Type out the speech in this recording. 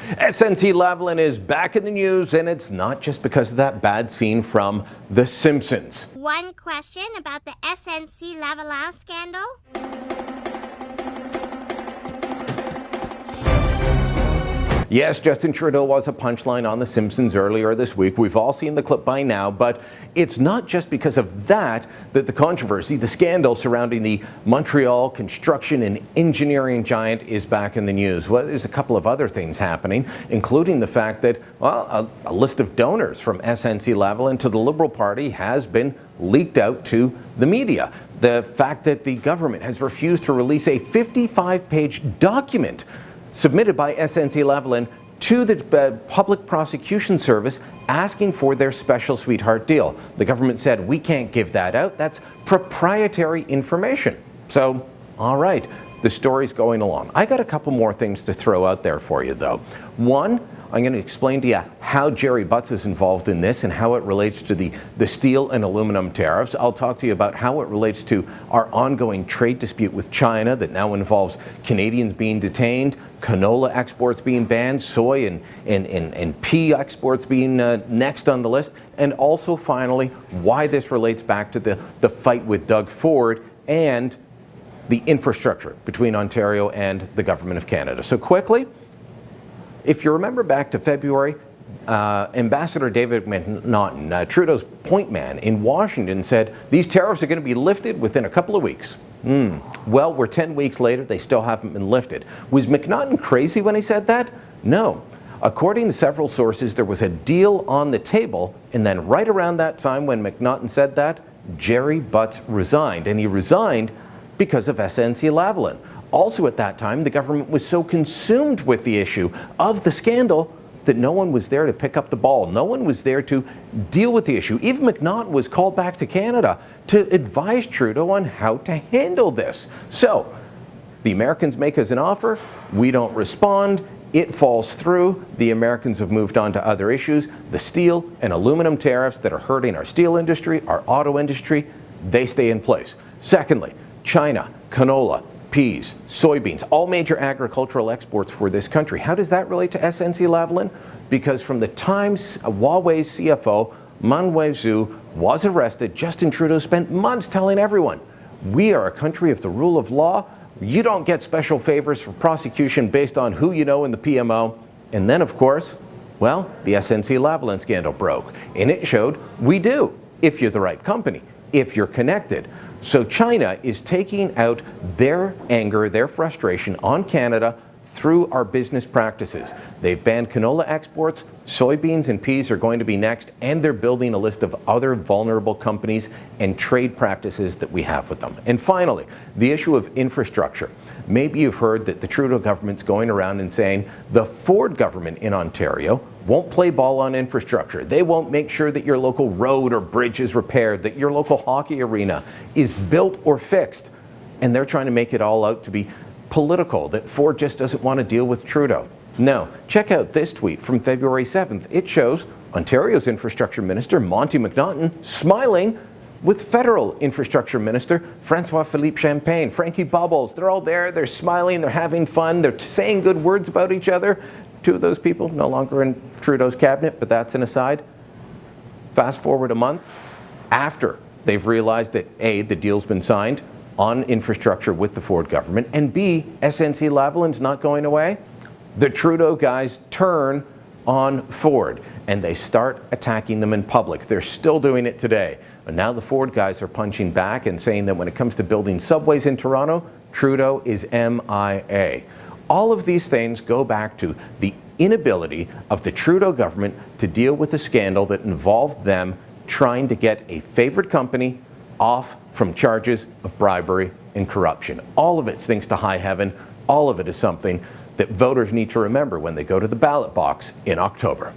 SNC-Lavalin is back in the news, and it's not just because of that bad scene from The Simpsons. One question about the SNC-Lavalin scandal. Yes, Justin Trudeau was a punchline on The Simpsons earlier this week. We've all seen the clip by now, but it's not just because of that the controversy, the scandal surrounding the Montreal construction and engineering giant is back in the news. Well, there's a couple of other things happening, including the fact that, well, a list of donors from SNC-Lavalin to the Liberal Party has been leaked out to the media. The fact that the government has refused to release a 55-page document submitted by SNC-Lavalin to the Public Prosecution Service asking for their special sweetheart deal. The government said, we can't give that out. That's proprietary information. So, all right, the story's going along. I got a couple more things to throw out there for you, though. One, I'm going to explain to you how Jerry Butts is involved in this and how it relates to the steel and aluminum tariffs. I'll talk to you about how it relates to our ongoing trade dispute with China that now involves Canadians being detained, canola exports being banned, soy and pea exports being next on the list, and also finally why this relates back to the fight with Doug Ford and the infrastructure between Ontario and the Government of Canada. So quickly, if you remember back to February, Ambassador David McNaughton, Trudeau's point man in Washington, said these tariffs are going to be lifted within a couple of weeks. Well, we're 10 weeks later, they still haven't been lifted. Was McNaughton crazy when he said that? No. According to several sources, there was a deal on the table, and then right around that time when McNaughton said that, Jerry Butts resigned, and he resigned because of SNC-Lavalin. Also at that time, the government was so consumed with the issue of the scandal that no one was there to pick up the ball. No one was there to deal with the issue. Even McNaughton was called back to Canada to advise Trudeau on how to handle this. So the Americans make us an offer, we don't respond, it falls through, the Americans have moved on to other issues. The steel and aluminum tariffs that are hurting our steel industry, our auto industry, they stay in place. Secondly, China, canola, peas, soybeans, all major agricultural exports for this country. How does that relate to SNC-Lavalin? Because from the time Huawei's CFO, Man Wanzhou, was arrested, Justin Trudeau spent months telling everyone, we are a country of the rule of law. You don't get special favors for prosecution based on who you know in the PMO. And then, of course, well, the SNC-Lavalin scandal broke. And it showed we do, if you're the right company, if you're connected. So China is taking out their anger, their frustration on Canada through our business practices. They've banned canola exports, soybeans and peas are going to be next, and they're building a list of other vulnerable companies and trade practices that we have with them. And finally, the issue of infrastructure. Maybe you've heard that the Trudeau government's going around and saying the Ford government in Ontario won't play ball on infrastructure. They won't make sure that your local road or bridge is repaired, that your local hockey arena is built or fixed. And they're trying to make it all out to be political, that Ford just doesn't want to deal with Trudeau. No, check out this tweet from February 7th. It shows Ontario's Infrastructure Minister, Monty McNaughton, smiling with Federal Infrastructure Minister, Francois-Philippe Champagne, Frankie Bubbles. They're all there, they're smiling, they're having fun, they're saying good words about each other. Two of those people no longer in Trudeau's cabinet, but that's an aside. Fast forward a month after they've realized that A, the deal's been signed on infrastructure with the Ford government, and B, SNC-Lavalin's not going away. The Trudeau guys turn on Ford and they start attacking them in public. They're still doing it today. And now the Ford guys are punching back and saying that when it comes to building subways in Toronto, Trudeau is MIA. All of these things go back to the inability of the Trudeau government to deal with a scandal that involved them trying to get a favored company off from charges of bribery and corruption. All of it stinks to high heaven. All of it is something that voters need to remember when they go to the ballot box in October.